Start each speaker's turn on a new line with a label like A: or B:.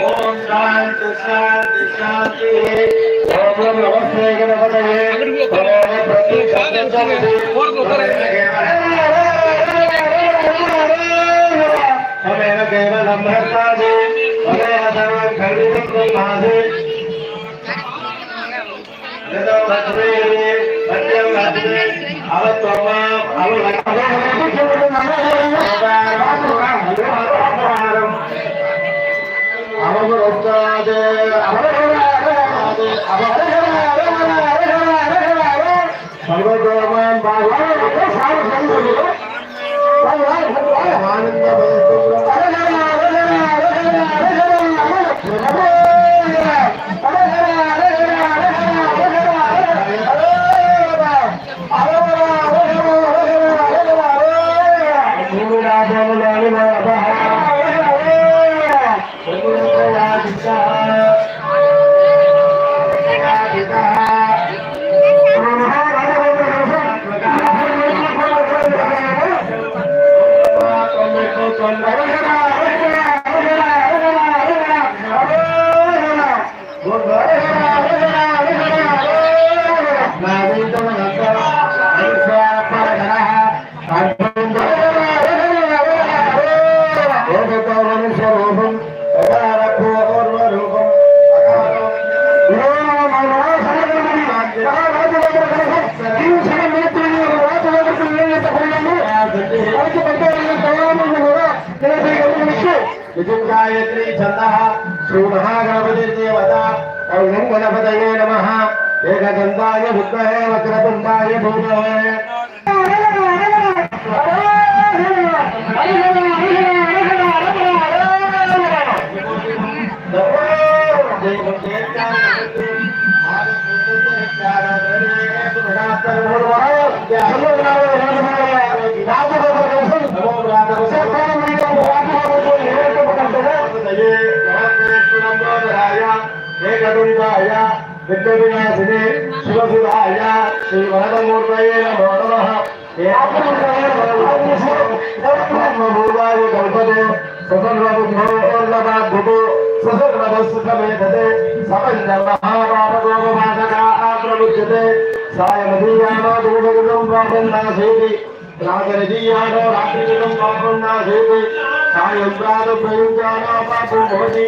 A: ओम शांति शांति शांति ओम नमस्ते गणपतये हमें केवलं भक्तादि हमें सर्वं खंडितं माधे यतो भद्रे भद्रं भद्रे अवत्वमा गायत्री छंदः श्री महागणपति देवता ओम गणपतये नमः एकदंताय बुद्धये वक्रतुंडाय भूतये विद्याविनाशिने शिवसुधाय श्री वरदमूर्तये नमो नमः कल्पते ससर्वबुद्धोर्लभाद्भुतो ससर्ववस्सुखमेधते समञ्जमहापापगोपवादका आप्रमुच्यते सायमदीयानो दूरगुणं पापन्नाशेति रागरदीयानो रात्रिगुणं पापन्नाशेति सायं प्रातः प्रयुञ्जानो पापो भवति